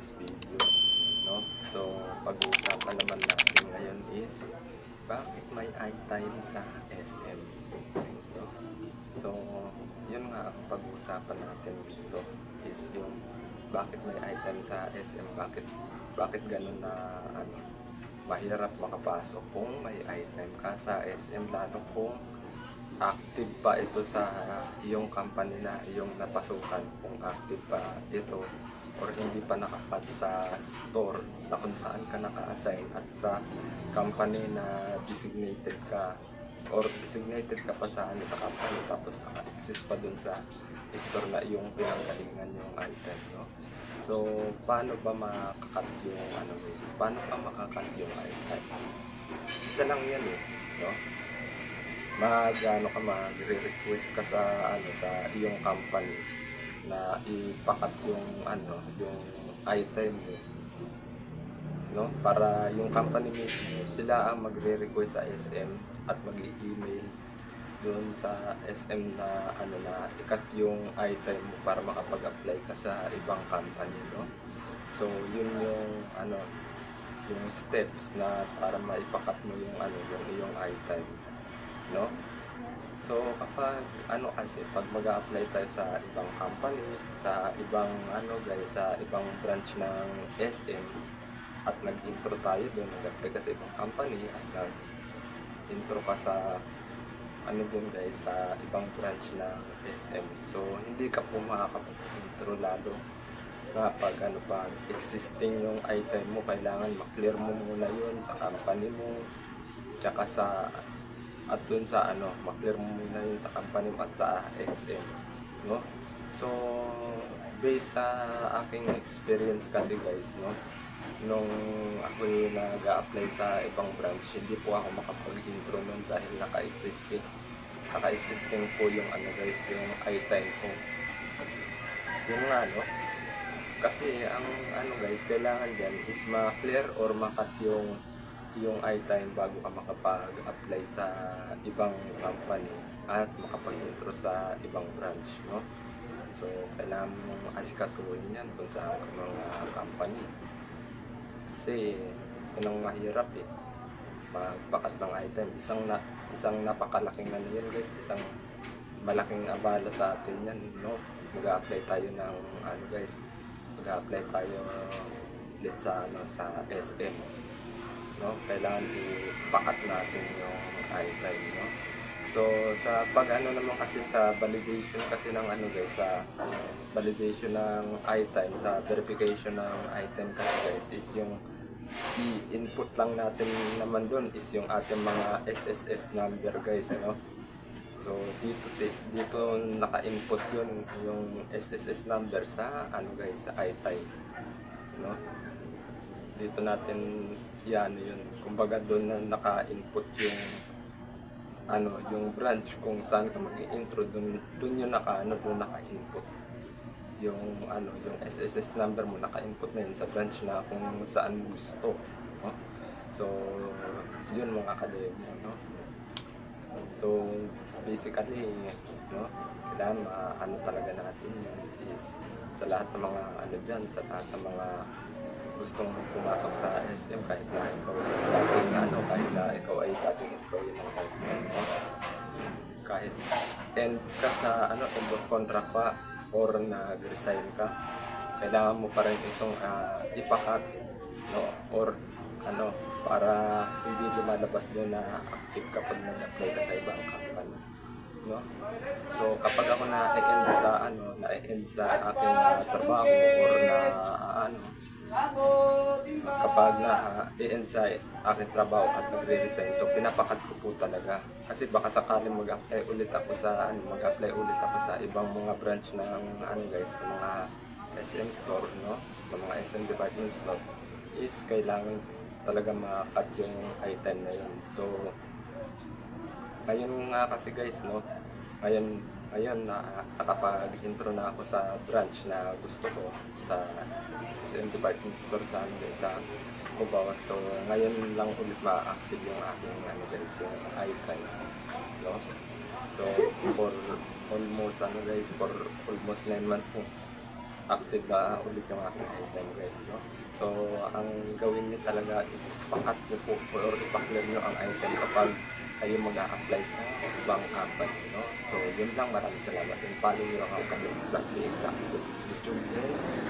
today's video, no? So, pag-uusapan naman natin ngayon is bakit may iTime sa SM, no? So, yun nga ang pag-uusapan natin dito is yung bakit may iTime sa SM, bakit ganun na mahirap makapasok kung may iTime ka sa SM, lalo kung active pa ito sa iyong company na iyong napasukan, kung active pa ito or hindi pa nakakat sa store na kung saan ka naka-assign at sa company na designated ka or designated ka pa sa sa company tapos naka-exist pa dun sa store na iyong pinanggalingan yung item, no? So, paano ba makakat yung guys? Paano ka makakat yung item? Isa lang yan no? Magre-request ka sa sa iyong company na ipakat yung yung item mo, no, para yung company mismo sila ang magre-request sa SM at mag-i-email doon sa SM na na ikat yung item mo para makapag-apply ka sa ibang company, no. So yun yung yung steps na para maipakat mo yung yung iyong item, no. So kapag kasi pag mag-a-apply tayo sa ibang company, sa ibang sa ibang branch ng SM at nag-intro tayo doon, nag-apply ka sa ibang company at nag-intro ka sa doon guys sa ibang branch ng SM. So hindi ka po makakapag-intro lalo na pag pag existing yung item mo, kailangan ma-clear mo muna yun sa company mo tsaka sa at dun sa ma-clear mo muna yun sa company at sa SM, no? So, based sa aking experience kasi guys, no, nung ako yung nag-a-apply sa ibang branch, hindi po ako makapag-intro nun dahil naka-existing po yung guys, yung iTime ko. Yung kasi ang guys, kailangan dyan is ma-clear or ma-cut yung iTime bago ka makapag-apply sa ibang company at makapag-intro sa ibang branch, no? So, kailangan mong asikasuhin yan dun sa mga company. Kasi, yun ang mahirap magpakat ng item. Isang napakalaking yun guys, isang malaking abala sa atin yan, no? Mag-a-apply tayo ng guys, mag-a-apply tayo ulit sa sa SM, no, kailangan ipakat natin yung item, no. So sa pag naman kasi sa validation kasi ng guys, sa validation ng item, sa verification ng item kasi guys is yung i-input lang natin naman doon is yung ating mga SSS number guys, no. So dito naka-input yung SSS number sa guys, sa item, no. Dito natin yun, kumbaga doon na naka-input yung yung branch kung saan ka mag-i-intro, doon yung doon naka-input yung yung SSS number mo, naka-input na yun sa branch na kung saan mo gusto, no? So yun mga kademo, no. So basically, no, kailangan talaga natin is sa lahat ng mga dyan, sa lahat ng mga gustong pumasok sa SM, kahit na ikaw ay dating employee ng SM, no? Kahit end ka sa end of contract ka or nag-resign ka, kailangan mo pa rin itong ipakat, no, or para hindi lumalabas doon na active kapag nag-apply ka sa ibang company, no. So kapag ako na-end sa aking trabaho or kapag na-end sa aking trabaho at nagre-resign, so pinapakat ko po talaga kasi baka sakaling mag-apply ulit ako sa ibang mga branch ng guys, ng mga SM store, no, ng mga SM department store, is kailangan talaga ma-cut yung item na yun. So ngayon nga kasi guys, no, ngayon nakapag-intro na ako sa branch na gusto ko sa SM department store sa guys, sa Cubao. So ngayon lang ulit ma-active yung aking guys, yung iTime, no. So for almost 9 months active na ulit yung aking item guys, no? So, ang gawin niyo talaga is pakat niyo po or ipaklear niyo ang item kapag kayo mag-a-apply sa ibang company, no? So, yun lang. Maraming salamat. And follow niyo lang ang kami vlog sa aking Facebook, YouTube, and